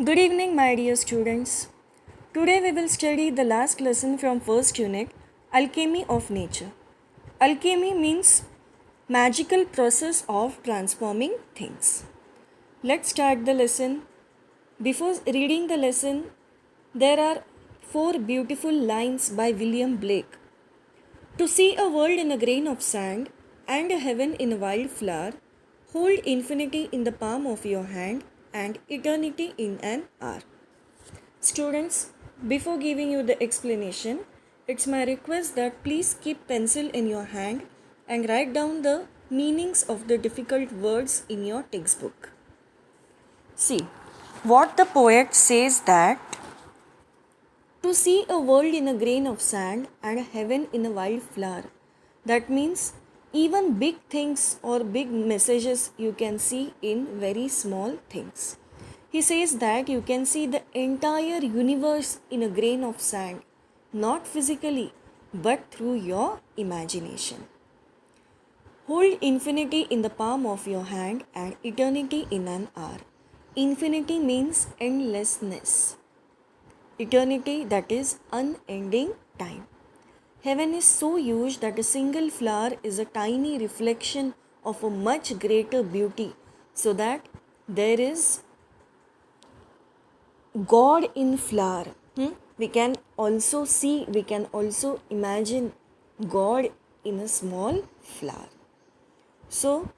Good evening, my dear students. Today we will study the last lesson from first unit, Alchemy of Nature. Alchemy means magical process of transforming things. Let's start the lesson. Before reading the lesson, there are four beautiful lines by William Blake. To see a world in a grain of sand and a heaven in a wild flower, hold infinity in the palm of your hand and eternity in an hour. Students, before giving you the explanation, it's my request that please keep pencil in your hand and write down the meanings of the difficult words in your textbook. See, what the poet says that to see a world in a grain of sand and a heaven in a wild flower. That means even big things or big messages you can see in very small things. He says that you can see the entire universe in a grain of sand, not physically, but through your imagination. Hold infinity in the palm of your hand and eternity in an hour. Infinity means endlessness. Eternity, that is unending time. Heaven is so huge that a single flower is a tiny reflection of a much greater beauty, so that there is God in flower. We can also see, we can also imagine God in a small flower. So,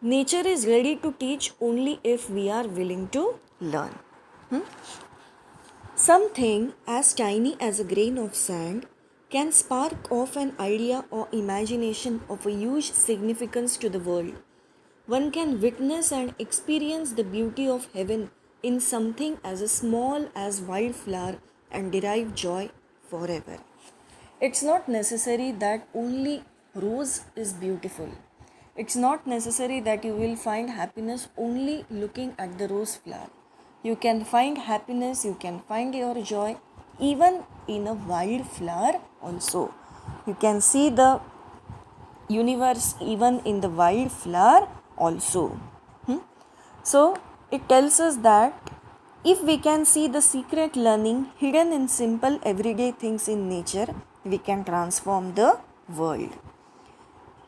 nature is ready to teach only if we are willing to learn. Something as tiny as a grain of sand can spark off an idea or imagination of a huge significance to the world. One can witness and experience the beauty of heaven in something as small as wildflower and derive joy forever. It's not necessary that only rose is beautiful. It's not necessary that you will find happiness only looking at the rose flower. You can find happiness, you can find your joy even in a wild flower also. You can see the universe even in the wild flower also. So it tells us that if we can see the secret learning hidden in simple everyday things in nature, we can transform the world.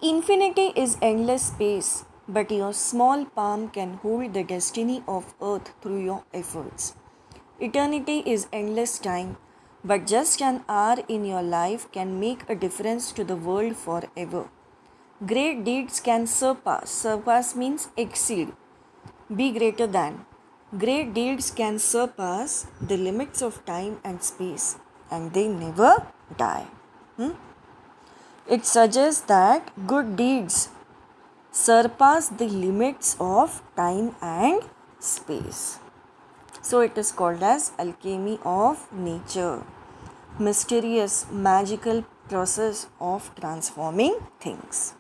Infinity is endless space, but your small palm can hold the destiny of earth through your efforts. Eternity is endless time, but just an hour in your life can make a difference to the world forever. Great deeds can surpass means exceed, be greater than. Great deeds can surpass the limits of time and space, and they never die. It suggests that good deeds surpass the limits of time and space. So it is called as alchemy of nature. Mysterious, magical process of transforming things.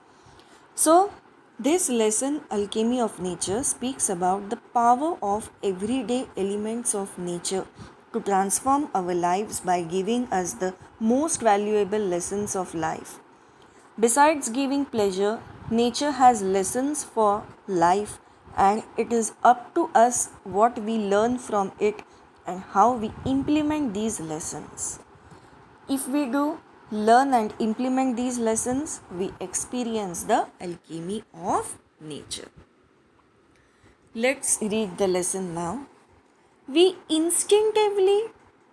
So, this lesson, Alchemy of Nature, speaks about the power of everyday elements of nature to transform our lives by giving us the most valuable lessons of life. Besides giving pleasure, nature has lessons for life, and it is up to us what we learn from it and how we implement these lessons. If we do learn and implement these lessons, we experience the alchemy of nature. Let's read the lesson now. We instinctively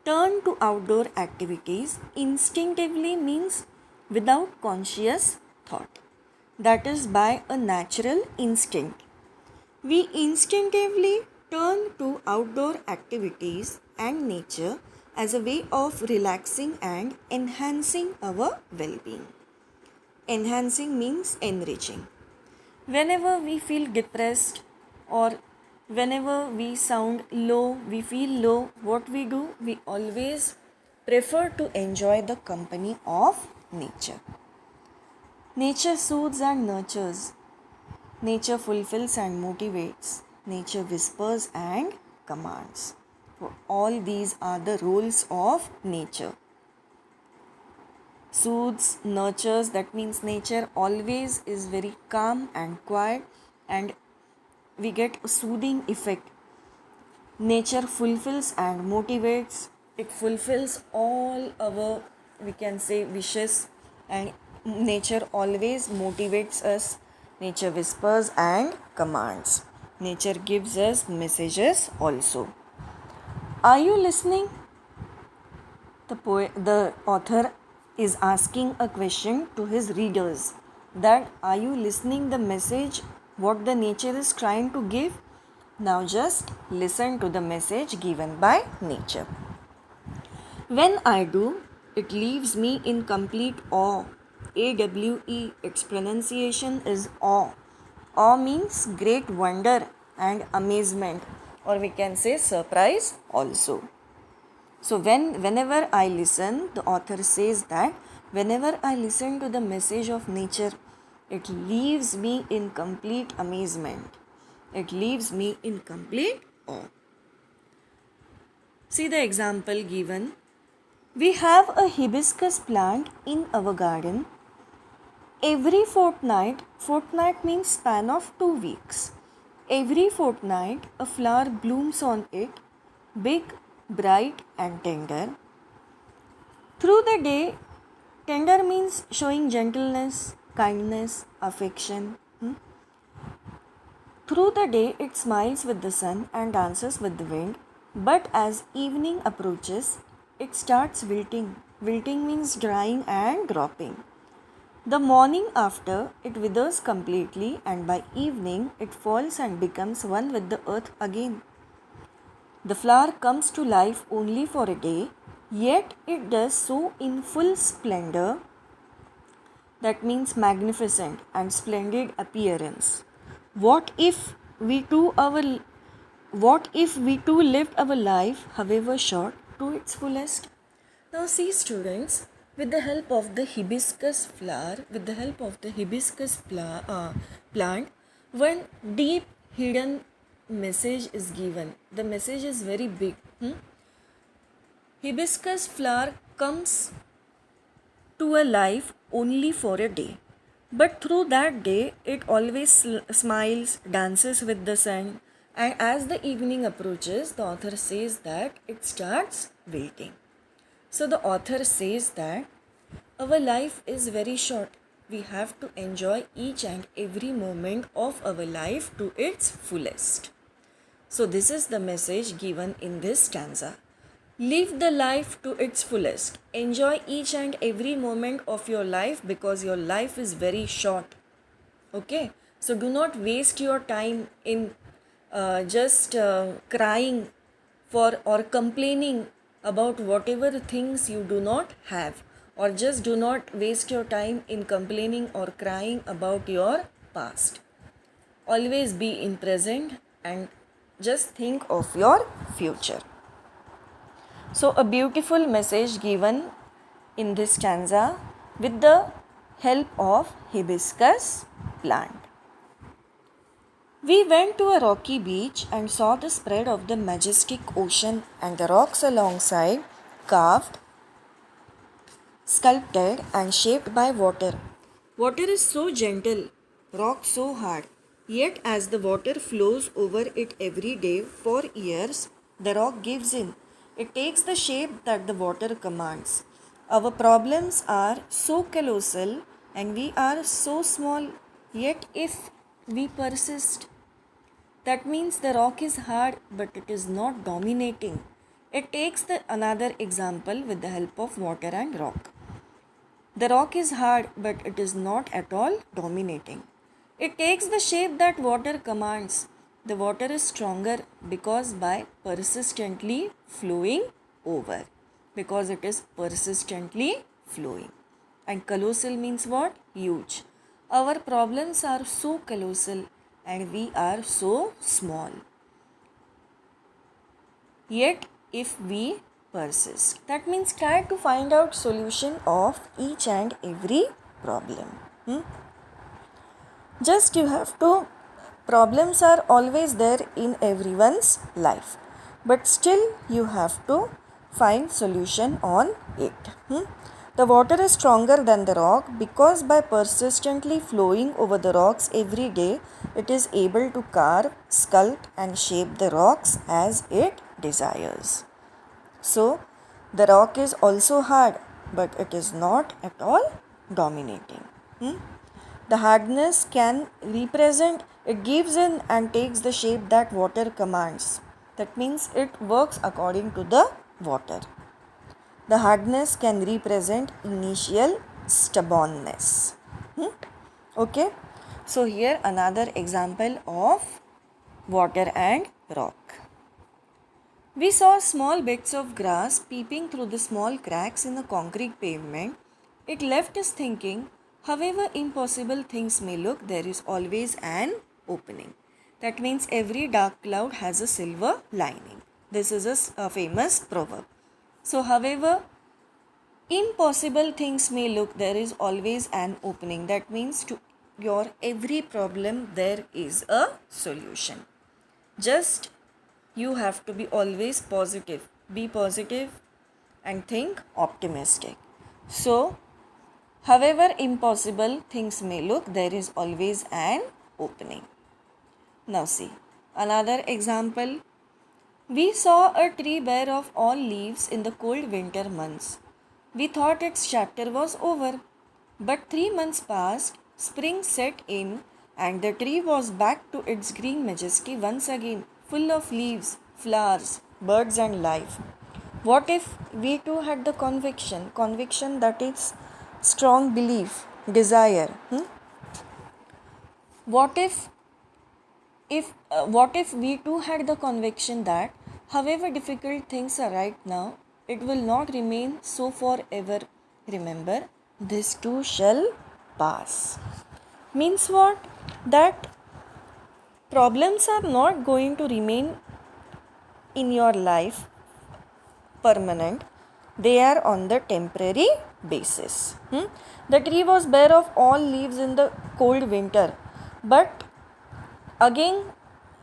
turn to outdoor activities. Instinctively means without conscious thought. That is by a natural instinct. We instinctively turn to outdoor activities and nature as a way of relaxing and enhancing our well being. Enhancing means enriching. Whenever we feel depressed or whenever we sound low, we feel low, what we do? We always prefer to enjoy the company of nature. Nature soothes and nurtures. Nature fulfills and motivates. Nature whispers and commands. So all these are the roles of nature. Soothes, nurtures, that means nature always is very calm and quiet, and we get a soothing effect nature fulfills and motivates. It fulfills all our, we can say, wishes, and nature always motivates us. Nature whispers and commands. Nature gives us messages also. Are you listening? The author is asking a question to his readers, that are you listening the message what the nature is trying to give? Now just listen to the message given by nature. When I do, it leaves me in complete awe. AWE, its pronunciation is awe. Awe means great wonder and amazement, or we can say surprise also. So whenever I listen, the author says that whenever I listen to the message of nature, it leaves me in complete amazement. It leaves me in complete awe. See the example given. We have a hibiscus plant in our garden. Every fortnight means span of 2 weeks. Every fortnight, a flower blooms on it, big, bright, and tender. Through the day, tender means showing gentleness, kindness, affection. Through the day, it smiles with the sun and dances with the wind. But as evening approaches, it starts wilting. Wilting means drying and dropping. The morning after, it withers completely, and by evening, it falls and becomes one with the earth again. The flower comes to life only for a day, yet it does so in full splendor. That means magnificent and splendid appearance. What if we too lived our life, however short, to its fullest? Now see students, with the help of the hibiscus plant, one deep hidden message is given. The message is very big. Hibiscus flower comes to a life only for a day. But through that day, it always smiles, dances with the sun, and as the evening approaches, the author says that it starts wilting. So the author says that our life is very short. We have to enjoy each and every moment of our life to its fullest. So this is the message given in this stanza. Live the life to its fullest. Enjoy each and every moment of your life because your life is very short. Okay? So do not waste your time in just crying for or complaining about whatever things you do not have, or just do not waste your time in complaining or crying about your past. Always be in present and just think of your future. So a beautiful message given in this stanza with the help of hibiscus plant. We went to a rocky beach and saw the spread of the majestic ocean and the rocks alongside, carved, sculpted and shaped by water. Water is so gentle, rock so hard, yet as the water flows over it every day for years, the rock gives in. It takes the shape that the water commands. Our problems are so colossal and we are so small, yet if we persist, that means the rock is hard but it is not dominating. It takes another example with the help of water and rock. The rock is hard but it is not at all dominating. It takes the shape that water commands. The water is stronger because by persistently flowing over. Because it is persistently flowing. And colossal means what? Huge. Our problems are so colossal and we are so small. Yet if we persist, that means try to find out solution of each and every problem. Just you have to, problems are always there in everyone's life, but still you have to find solution on it. The water is stronger than the rock because by persistently flowing over the rocks every day, it is able to carve, sculpt, and shape the rocks as it desires. So, the rock is also hard, but it is not at all dominating. The hardness can represent, it gives in and takes the shape that water commands. That means it works according to the water. The hardness can represent initial stubbornness. Okay, so here another example of water and rock. We saw small bits of grass peeping through the small cracks in the concrete pavement. It left us thinking, however impossible things may look, there is always an opening. That means every dark cloud has a silver lining. This is a famous proverb. So, however impossible things may look, there is always an opening. That means to your every problem, there is a solution. Just you have to be always positive. Be positive and think optimistic. So, however impossible things may look, there is always an opening. Now, see another example. We saw a tree bare of all leaves in the cold winter months. We thought its chapter was over. But 3 months passed, spring set in, and the tree was back to its green majesty once again, full of leaves, flowers, birds, and life. What if we too had the conviction that is strong belief, desire? What if we too had the conviction that however difficult things are right now, it will not remain so forever. Remember, this too shall pass. Means what? That problems are not going to remain in your life permanent. They are on the temporary basis. The tree was bare of all leaves in the cold winter, but again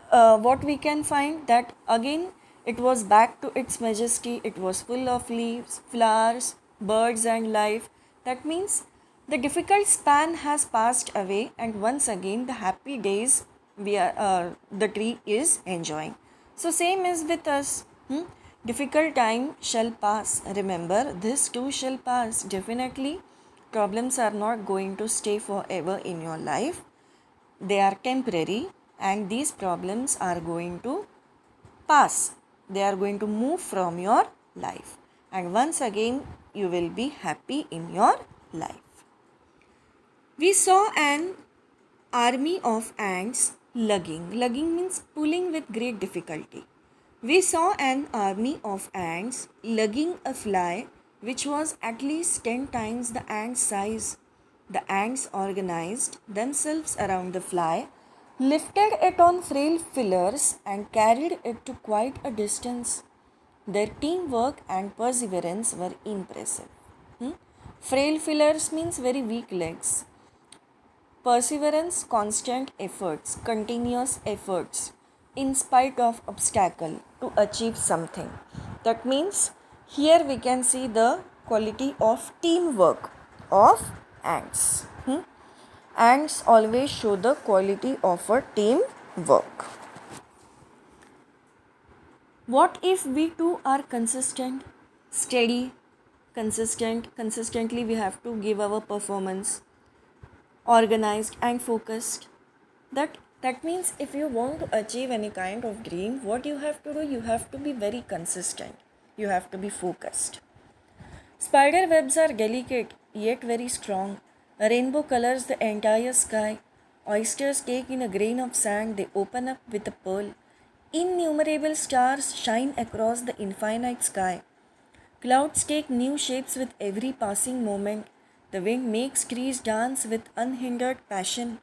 what we can find that again it was back to its majesty. It was full of leaves, flowers, birds, and life. That means the difficult span has passed away, and once again the happy days the tree is enjoying. So same is with us. Difficult time shall pass. Remember, this too shall pass. Definitely problems are not going to stay forever in your life. They are temporary, and these problems are going to pass. They are going to move from your life, and once again you will be happy in your life. We saw an army of ants lugging. Lugging means pulling with great difficulty. We saw an army of ants lugging a fly which was at least 10 times the ant's size. The ants organized themselves around the fly, lifted it on frail fillers, and carried it to quite a distance. Their teamwork and perseverance were impressive. Frail fillers means very weak legs. Perseverance, constant efforts, continuous efforts in spite of obstacle to achieve something. That means here we can see the quality of teamwork of ants. Ants always show the quality of a team work. What if we too are consistent, steady, consistently we have to give our performance, organized and focused. That means if you want to achieve any kind of dream, what you have to do, you have to be very consistent. You have to be focused. Spider webs are delicate yet very strong. A rainbow colors the entire sky. Oysters take in a grain of sand, they open up with a pearl. Innumerable stars shine across the infinite sky. Clouds take new shapes with every passing moment. The wind makes trees dance with unhindered passion.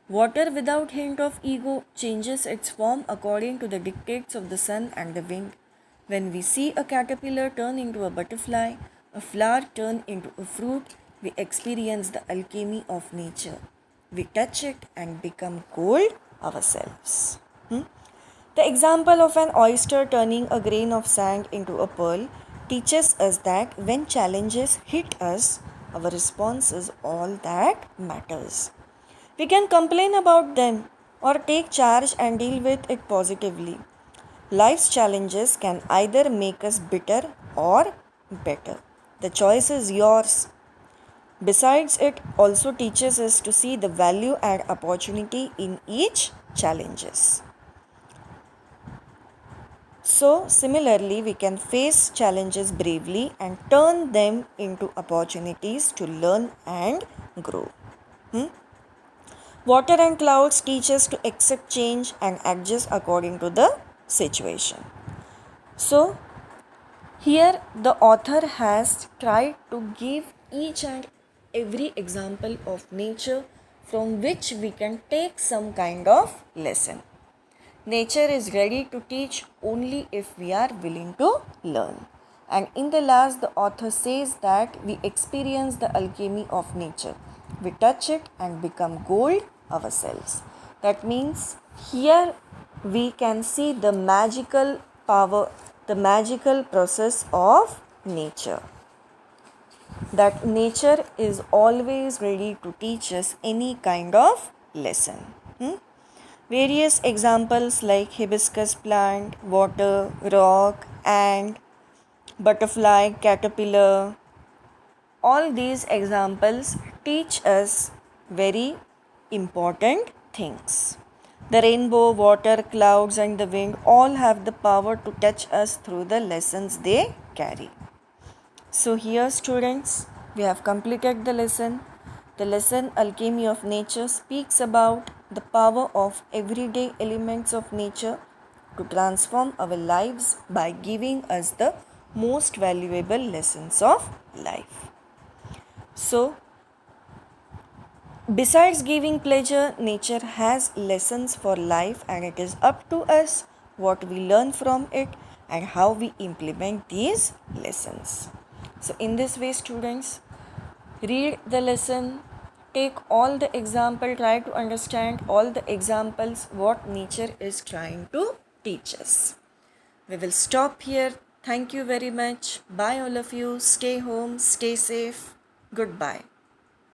Water without hint of ego changes its form according to the dictates of the sun and the wind. When we see a caterpillar turn into a butterfly, a flower turn into a fruit, we experience the alchemy of nature. We touch it and become gold ourselves. The example of an oyster turning a grain of sand into a pearl teaches us that when challenges hit us, our response is all that matters. We can complain about them or take charge and deal with it positively. Life's challenges can either make us bitter or better. The choice is yours. Besides, it also teaches us to see the value and opportunity in each challenges. So, similarly, we can face challenges bravely and turn them into opportunities to learn and grow. Water and clouds teach us to accept change and adjust according to the situation. So, here the author has tried to give each and every example of nature from which we can take some kind of lesson. Nature is ready to teach only if we are willing to learn. And in the last, the author says that we experience the alchemy of nature. We touch it and become gold ourselves. That means here we can see the magical power, the magical process of nature. That nature is always ready to teach us any kind of lesson. Various examples like hibiscus plant, water, rock, ant, butterfly, caterpillar, all these examples teach us very important things. The rainbow, water, clouds, and the wind all have the power to touch us through the lessons they carry. So, here, students, we have completed the lesson. The lesson Alchemy of Nature speaks about the power of everyday elements of nature to transform our lives by giving us the most valuable lessons of life. So, besides giving pleasure, nature has lessons for life, and it is up to us what we learn from it and how we implement these lessons. So, in this way, students, read the lesson, take all the example, try to understand all the examples what nature is trying to teach us. We will stop here. Thank you very much. Bye all of you. Stay home, stay safe. Goodbye.